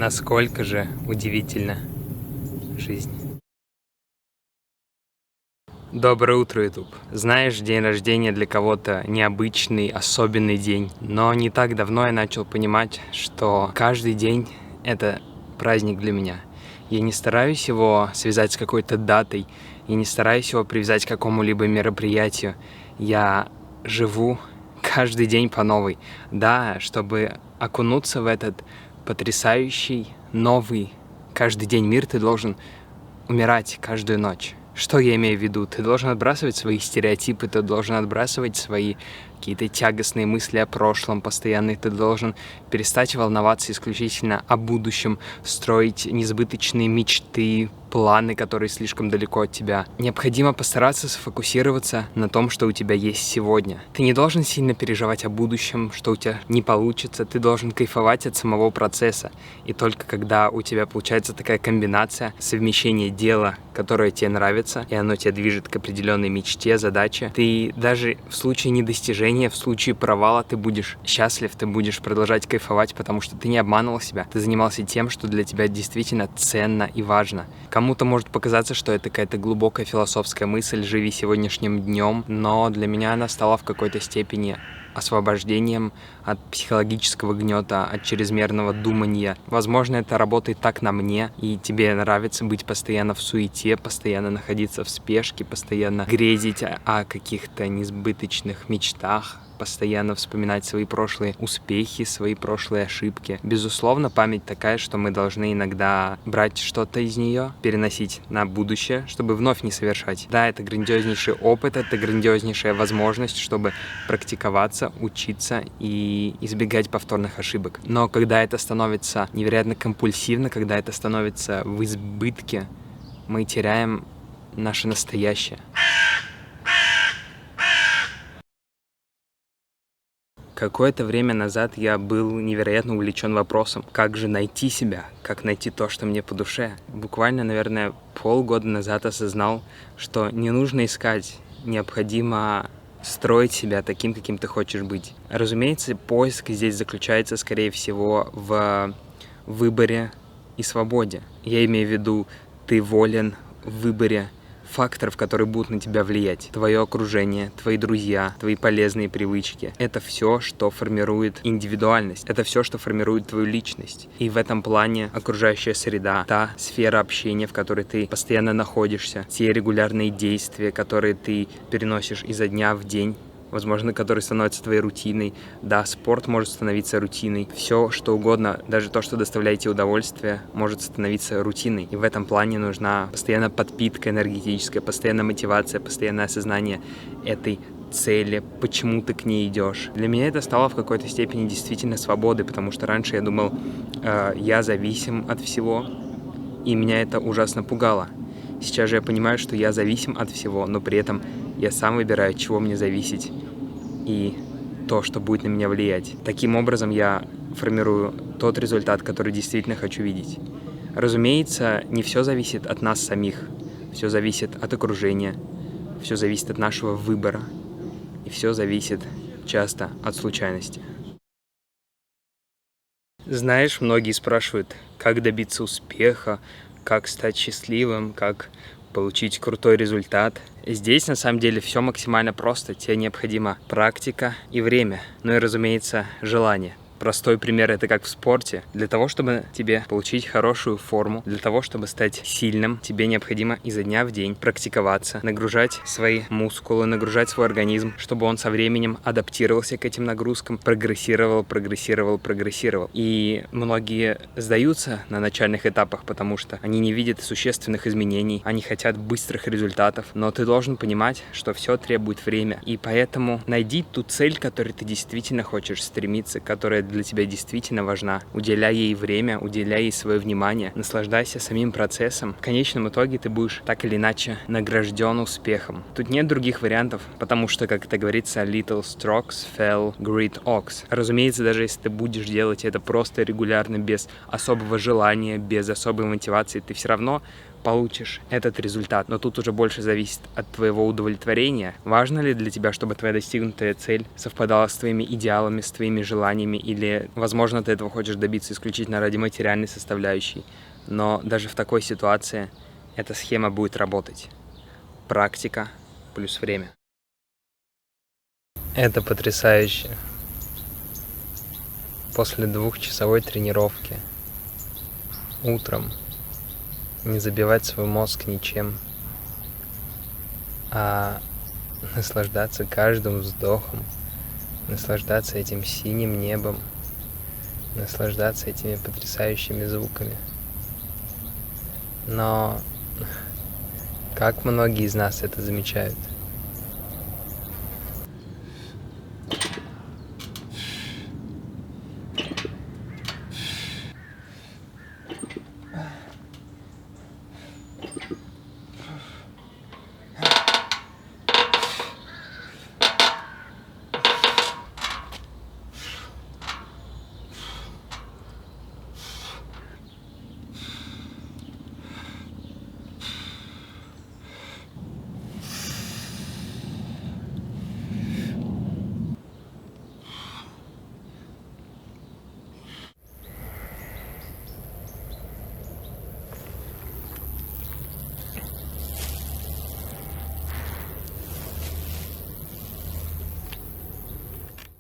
Насколько же удивительна жизнь. Доброе утро, YouTube. Знаешь, день рождения для кого-то необычный, особенный день. Но не так давно я начал понимать, что каждый день — это праздник для меня. Я не стараюсь его связать с какой-то датой, я не стараюсь его привязать к какому-либо мероприятию. Я живу каждый день по новой. Да, чтобы окунуться в этот потрясающий, новый, каждый день мир, ты должен умирать каждую ночь. Что я имею в виду? Ты должен отбрасывать свои стереотипы, ты должен отбрасывать свои какие-то тягостные мысли о прошлом постоянно, ты должен перестать волноваться исключительно о будущем, строить несбыточные мечты, планы, которые слишком далеко от тебя. Необходимо постараться сфокусироваться на том, что у тебя есть сегодня. Ты не должен сильно переживать о будущем, что у тебя не получится, ты должен кайфовать от самого процесса. И только когда у тебя получается такая комбинация, совмещение дела, которое тебе нравится, и оно тебя движет к определенной мечте, задаче, ты даже в случае недостижения, в случае провала, ты будешь счастлив, ты будешь продолжать кайфовать, потому что ты не обманывал себя, ты занимался тем, что для тебя действительно ценно и важно. Кому-то может показаться, что это какая-то глубокая философская мысль «живи сегодняшним днем», но для меня она стала в какой-то степени освобождением от психологического гнета, от чрезмерного думания. Возможно, это работает так на мне, и тебе нравится быть постоянно в суете, постоянно находиться в спешке, постоянно грезить о каких-то несбыточных мечтах, постоянно вспоминать свои прошлые успехи, свои прошлые ошибки. Безусловно, память такая, что мы должны иногда брать что-то из нее, переносить на будущее, чтобы вновь не совершать. Да, это грандиознейший опыт, это грандиознейшая возможность, чтобы практиковаться, учиться и избегать повторных ошибок. Но когда это становится невероятно компульсивно, когда это становится в избытке, мы теряем наше настоящее. Какое-то время назад я был невероятно увлечен вопросом, как же найти себя, как найти то, что мне по душе. Буквально, наверное, полгода назад осознал, что не нужно искать, необходимо строить себя таким, каким ты хочешь быть. Разумеется, поиск здесь заключается, скорее всего, в выборе и свободе. Я имею в виду, ты волен в выборе факторов, которые будут на тебя влиять. Твое окружение, твои друзья, твои полезные привычки. Это все, что формирует индивидуальность. Это все, что формирует твою личность. И в этом плане окружающая среда, та сфера общения, в которой ты постоянно находишься, те регулярные действия, которые ты переносишь изо дня в день, возможно, который становится твоей рутиной. Да, спорт может становиться рутиной. Все, что угодно, даже то, что доставляет тебе удовольствие, может становиться рутиной. И в этом плане нужна постоянная подпитка энергетическая, постоянная мотивация, постоянное осознание этой цели, почему ты к ней идешь. Для меня это стало в какой-то степени действительно свободой, потому что раньше я думал, я зависим от всего, и меня это ужасно пугало. Сейчас же я понимаю, что я зависим от всего, но при этом я сам выбираю, от чего мне зависеть и то, что будет на меня влиять. Таким образом, я формирую тот результат, который действительно хочу видеть. Разумеется, не все зависит от нас самих. Все зависит от окружения, все зависит от нашего выбора, и все зависит часто от случайности. Знаешь, многие спрашивают, как добиться успеха, как стать счастливым, как получить крутой результат. Здесь на самом деле все максимально просто. Тебе необходима практика и время. Ну и, разумеется, желание. Простой пример — это как в спорте. Для того, чтобы тебе получить хорошую форму, для того, чтобы стать сильным, тебе необходимо изо дня в день практиковаться, нагружать свои мускулы, нагружать свой организм, чтобы он со временем адаптировался к этим нагрузкам, прогрессировал. И многие сдаются на начальных этапах, потому что они не видят существенных изменений, они хотят быстрых результатов, но ты должен понимать, что все требует время. И поэтому найди ту цель, к которой ты действительно хочешь стремиться, которая для тебя действительно важна. Уделяй ей время, уделяй ей свое внимание, наслаждайся самим процессом. В конечном итоге ты будешь так или иначе награжден успехом. Тут нет других вариантов, потому что, как это говорится, little strokes fell great ox. Разумеется, даже если ты будешь делать это просто регулярно, без особого желания, без особой мотивации, ты все равно получишь этот результат. Но тут уже больше зависит от твоего удовлетворения. Важно ли для тебя, чтобы твоя достигнутая цель совпадала с твоими идеалами, с твоими желаниями, или, возможно, ты этого хочешь добиться исключительно ради материальной составляющей. Но даже в такой ситуации эта схема будет работать. Практика плюс время. Это потрясающе. После 2-часовой тренировки утром не забивать свой мозг ничем, а наслаждаться каждым вздохом, наслаждаться этим синим небом, наслаждаться этими потрясающими звуками. Но как многие из нас это замечают?